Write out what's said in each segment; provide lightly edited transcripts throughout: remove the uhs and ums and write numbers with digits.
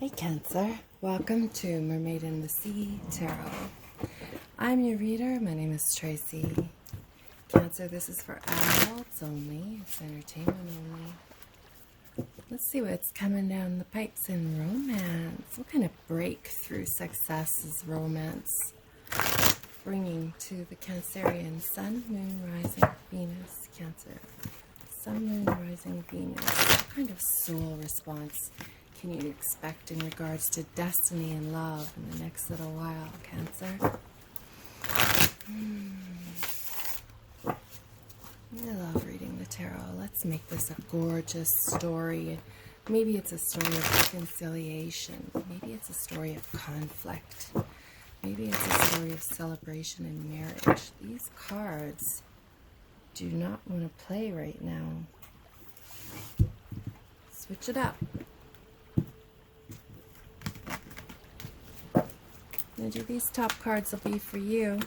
Hey Cancer, welcome to Mermaid in the Sea Tarot. I'm your reader, my name is Tracy. Cancer, this is for adults only, it's entertainment only. Let's see what's coming down the pipes in romance. What kind of breakthrough success is romance bringing to the Cancerian Sun, Moon, Rising, Venus, Cancer? Sun, Moon, Rising, Venus. What kind of soul response can you expect in regards to destiny and love in the next little while, Cancer? I love reading the tarot. Let's make this a gorgeous story. Maybe it's a story of reconciliation. Maybe it's a story of conflict. Maybe it's a story of celebration and marriage. These cards do not want to play right now. Switch it up. Maybe these top cards will be for you.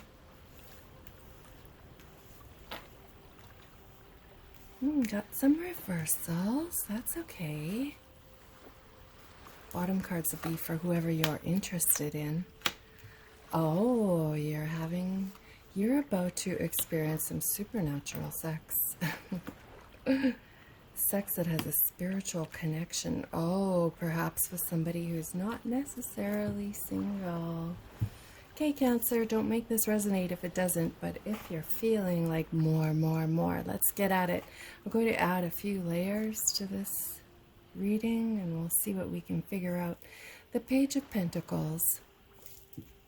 Got some reversals. That's okay. Bottom cards will be for whoever you're interested in. Oh, you're about to experience some supernatural sex. Sex that has a spiritual connection. Oh, perhaps with somebody who's not necessarily single. Okay, Cancer, don't make this resonate if it doesn't, but if you're feeling like more, let's get at it. I'm going to add a few layers to this reading, and we'll see what we can figure out. The Page of Pentacles.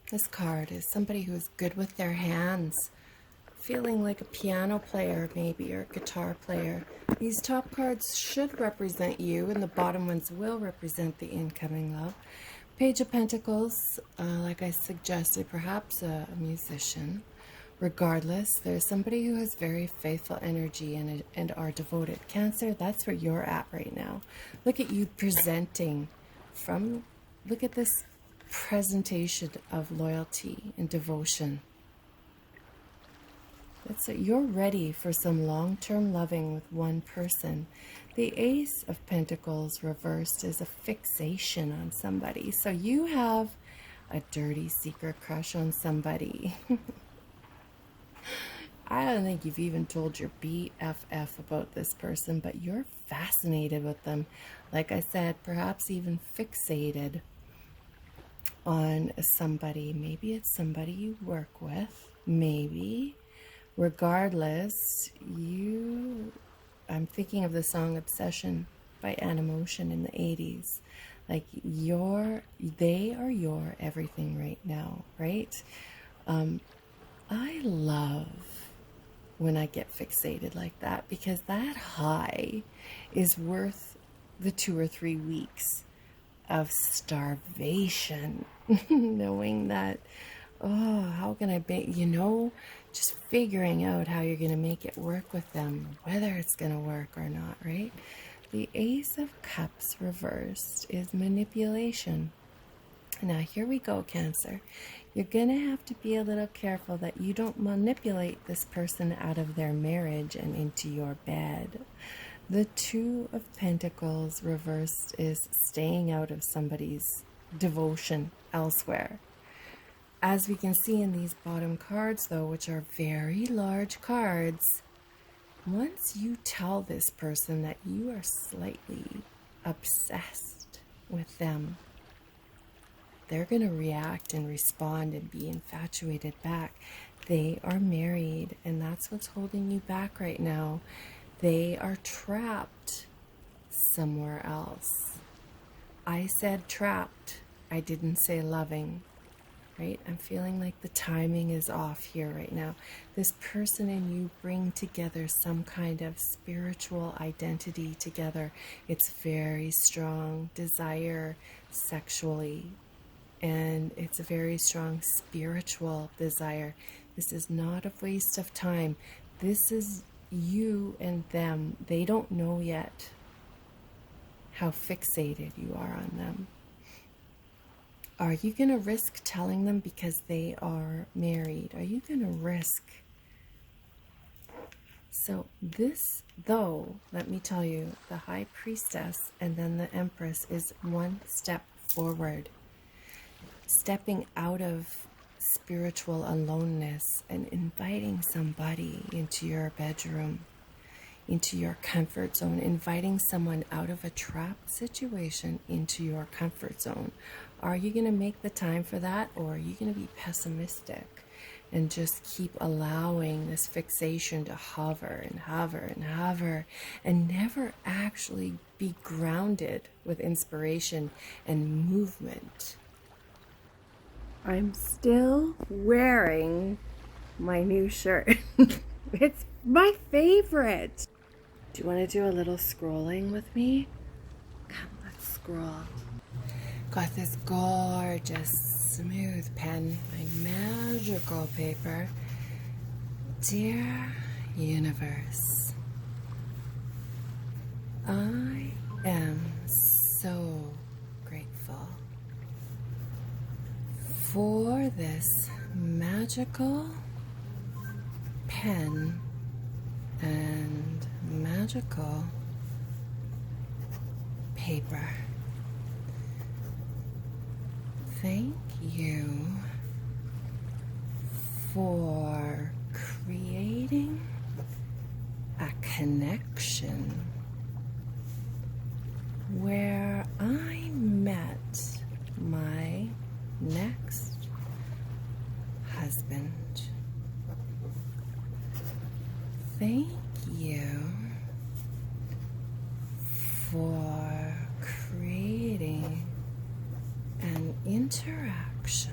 This card is somebody who is good with their hands, feeling like a piano player maybe, or a guitar player. These top cards should represent you, and the bottom ones will represent the incoming love. Page of Pentacles, like I suggested, perhaps a musician. Regardless, there's somebody who has very faithful energy and are devoted. Cancer, that's where you're at right now. Look at you presenting look at this presentation of loyalty and devotion. You're ready for some long-term loving with one person. The Ace of Pentacles reversed is a fixation on somebody. So you have a dirty secret crush on somebody. I don't think you've even told your BFF about this person, but you're fascinated with them. Like I said, perhaps even fixated on somebody. Maybe it's somebody you work with. Maybe. Regardless, I'm thinking of the song Obsession by Animotion in the 80s. Like, they are your everything right now, right? I love when I get fixated like that, because that high is worth the 2 or 3 weeks of starvation, knowing that, oh, how can I be, just figuring out how you're going to make it work with them, whether it's going to work or not, right? The Ace of Cups reversed is manipulation. Now, here we go, Cancer. You're going to have to be a little careful that you don't manipulate this person out of their marriage and into your bed. The Two of Pentacles reversed is staying out of somebody's devotion elsewhere. As we can see in these bottom cards, though, which are very large cards, once you tell this person that you are slightly obsessed with them, they're going to react and respond and be infatuated back. They are married, and that's what's holding you back right now. They are trapped somewhere else. I said trapped. I didn't say loving. Right? I'm feeling like the timing is off here right now. This person and you bring together some kind of spiritual identity together. It's very strong desire sexually, and it's a very strong spiritual desire. This is not a waste of time. This is you and them. They don't know yet how fixated you are on them. Are you going to risk telling them because they are married? Are you going to risk? So this, though, let me tell you, the High Priestess and then the Empress is one step forward, stepping out of spiritual aloneness and inviting somebody into your bedroom, into your comfort zone, inviting someone out of a trapped situation into your comfort zone. Are you going to make the time for that, or are you going to be pessimistic and just keep allowing this fixation to hover and hover and hover and never actually be grounded with inspiration and movement? I'm still wearing my new shirt. It's my favorite. Do you want to do a little scrolling with me? Come, let's scroll. Got this gorgeous smooth pen, my magical paper. Dear universe, I am so grateful for this magical pen and magical paper. Thank you for creating a connection where I met my next husband. Thank you for creating an interaction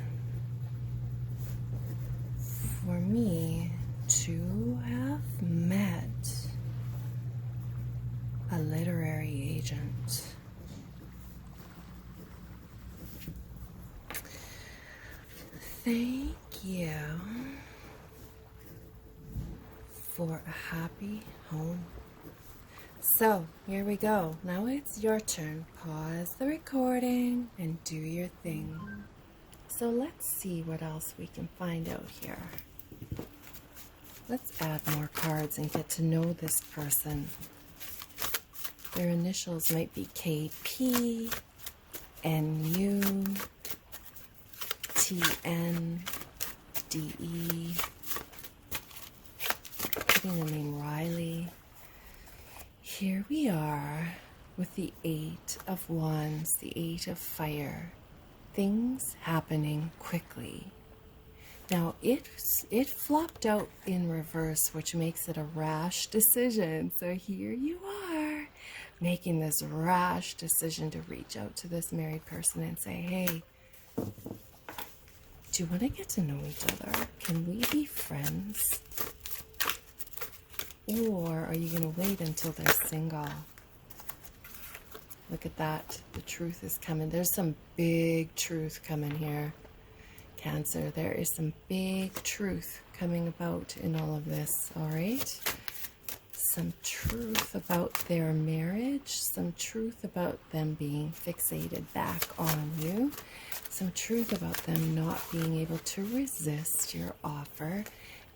for me to have met a literary agent. Thank you for a happy home. So here we go. Now it's your turn. Pause the recording and do your thing. So let's see what else we can find out here. Let's add more cards and get to know this person. Their initials might be KP, NU, TN, DE. Putting the name Riley. Here we are with the 8 of Wands, the 8 of Fire. Things happening quickly. Now it flopped out in reverse, which makes it a rash decision. So here you are, making this rash decision to reach out to this married person and say, hey, do you want to get to know each other? Can we be friends? Or are you going to wait until they're single? Look at that. The truth is coming. There's some big truth coming here. Cancer, there is some big truth coming about in all of this, all right? Some truth about their marriage, some truth about them being fixated back on you, some truth about them not being able to resist your offer.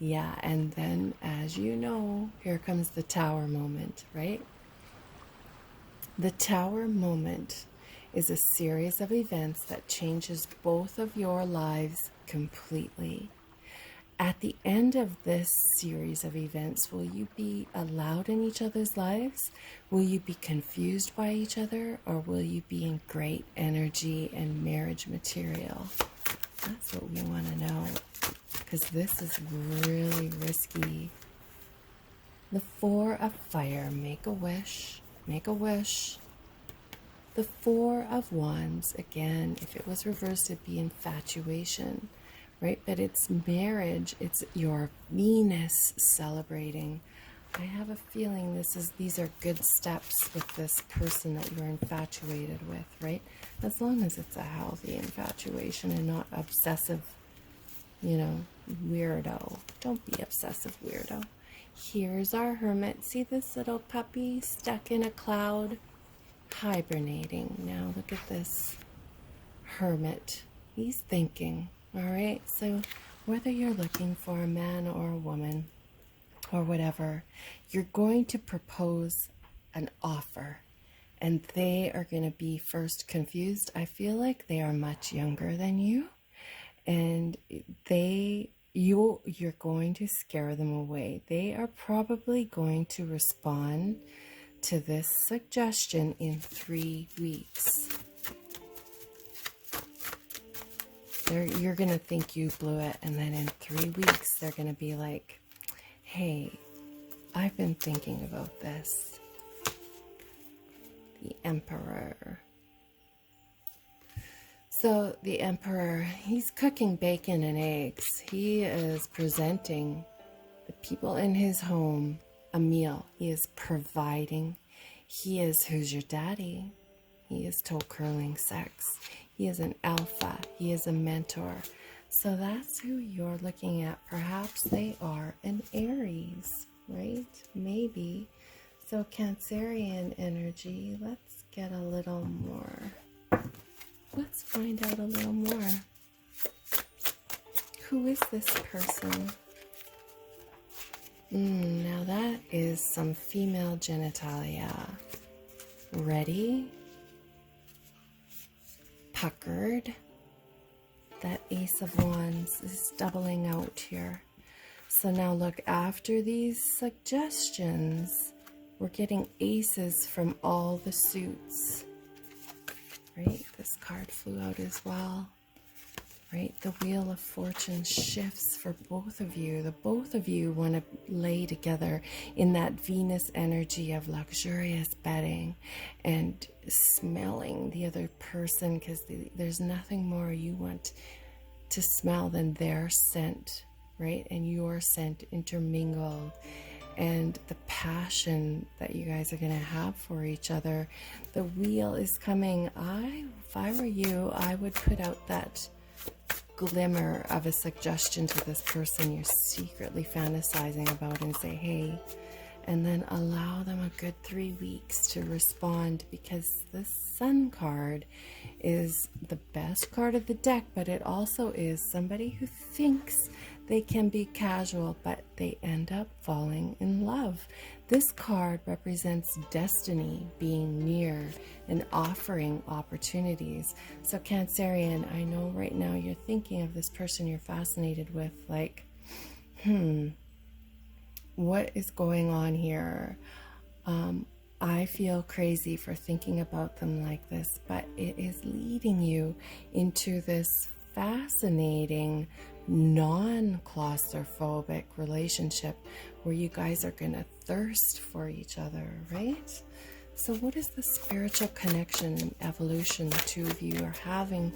Yeah, and then, as you know, here comes the tower moment, right? The tower moment is a series of events that changes both of your lives completely. At the end of this series of events, will you be allowed in each other's lives? Will you be confused by each other? Or will you be in great energy and marriage material? That's what we want to know, because this is really risky. The 4 of Fire, make a wish, make a wish. The 4 of Wands, again, if it was reversed, it'd be infatuation, right? But it's marriage, it's your Venus celebrating. I have a feeling these are good steps with this person that you're infatuated with, right? As long as it's a healthy infatuation and not obsessive, weirdo. Don't be obsessive weirdo. Here's our Hermit. See this little puppy stuck in a cloud? Hibernating. Now look at this Hermit. He's thinking. All right, so whether you're looking for a man or a woman or whatever, you're going to propose an offer, and they are going to be first confused. I feel like they are much younger than you, and you're going to scare them away. They are probably going to respond to this suggestion in 3 weeks. You're going to think you blew it, and then in 3 weeks they're going to be like, hey, I've been thinking about this. The Emperor. So the Emperor, he's cooking bacon and eggs. He is presenting the people in his home a meal. He is providing. He is who's your daddy. He is toe curling sex. He is an alpha. He is a mentor. So that's who you're looking at. Perhaps they are an Aries, right? Maybe. So Cancerian energy, let's get a little more. Let's find out a little more. Who is this person? Now that is some female genitalia. Ready? Puckered. That Ace of Wands is doubling out here. So now look, after these suggestions, we're getting aces from all the suits. Right? This card flew out as well. Right? The Wheel of Fortune shifts for both of you. The both of you want to lay together in that Venus energy of luxurious bedding and smelling the other person, because there's nothing more you want to smell than their scent, right? And your scent intermingled. And the passion that you guys are going to have for each other. The wheel is coming. If I were you, I would put out that glimmer of a suggestion to this person you're secretly fantasizing about and say, hey, and then allow them a good 3 weeks to respond, because this Sun card is the best card of the deck, but it also is somebody who thinks they can be casual, but they end up falling in love. This card represents destiny being near and offering opportunities. So Cancerian, I know right now you're thinking of this person you're fascinated with, like, what is going on here? I feel crazy for thinking about them like this, but it is leading you into this fascinating non-claustrophobic relationship where you guys are gonna thirst for each other, right? So what is the spiritual connection and evolution the two of you are having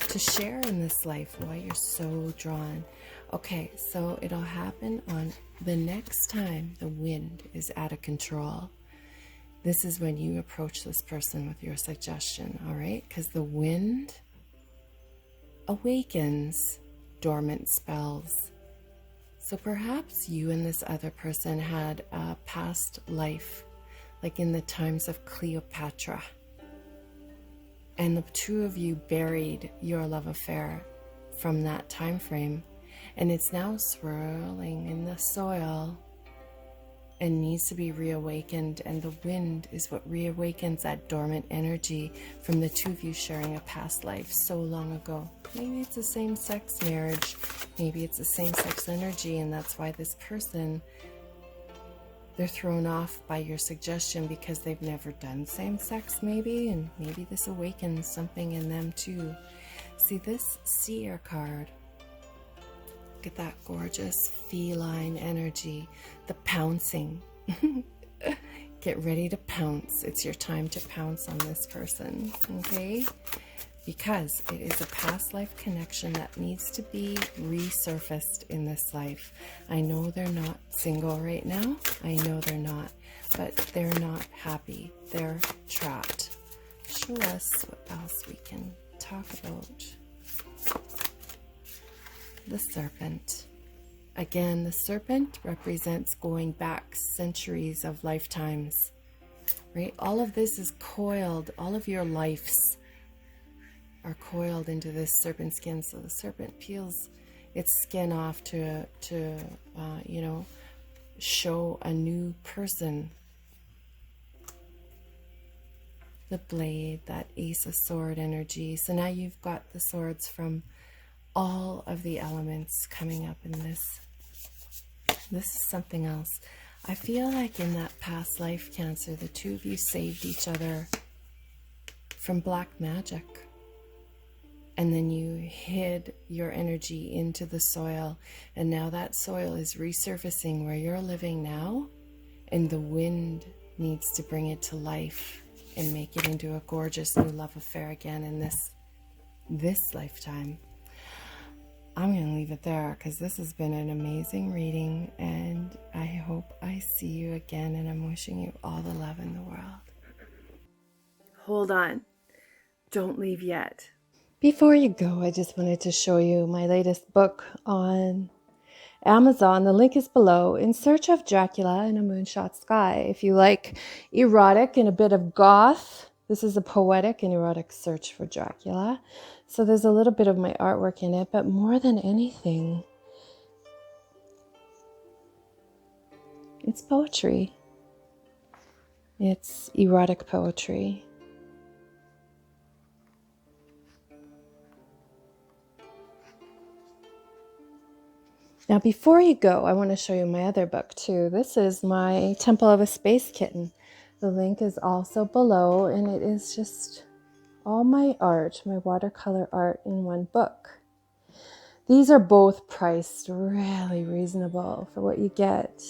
to share in this life? Why you're so drawn? Okay, so it'll happen on the next time the wind is out of control. This is when you approach this person with your suggestion, all right? Because the wind awakens dormant spells. So perhaps you and this other person had a past life, like in the times of Cleopatra, and the two of you buried your love affair from that time frame, and it's now swirling in the soil and needs to be reawakened, and the wind is what reawakens that dormant energy from the two of you sharing a past life so long ago. Maybe it's a same-sex marriage, maybe it's a same-sex energy, and that's why this person, they're thrown off by your suggestion because they've never done same-sex maybe, and maybe this awakens something in them too. See this Seer card, look at that gorgeous feline energy, the pouncing. Get ready to pounce. It's your time to pounce on this person, okay? Because it is a past life connection that needs to be resurfaced in this life. I know they're not single right now. I know they're not, but they're not happy. They're trapped. Show us what else we can talk about. The Serpent. Again, the serpent represents going back centuries of lifetimes, right? All of this is coiled. All of your lives are coiled into this serpent skin. So the serpent peels its skin off to show a new person. the blade, that Ace of Sword energy. So now you've got the swords from all of the elements coming up in this. This is something else. I feel like in that past life, Cancer, the two of you saved each other from black magic. And then you hid your energy into the soil. And now that soil is resurfacing where you're living now. And the wind needs to bring it to life and make it into a gorgeous new love affair again in this lifetime. I'm going to leave it there because this has been an amazing reading, and I hope I see you again, and I'm wishing you all the love in the world. Hold on. Don't leave yet. Before you go, I just wanted to show you my latest book on Amazon. The link is below. In Search of Dracula in a Moonshot Sky. If you like erotic and a bit of goth, this is a poetic and erotic search for Dracula. So there's a little bit of my artwork in it, but more than anything, it's poetry. It's erotic poetry. Now, before you go, I want to show you my other book too. This is my Temple of a Space Kitten. The link is also below, and it is just all my art, my watercolor art in one book. These are both priced really reasonable for what you get.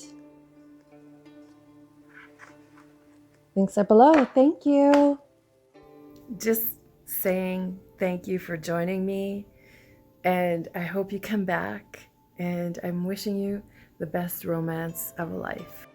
Links are below. Thank you. Just saying thank you for joining me, and I hope you come back, and I'm wishing you the best romance of a life.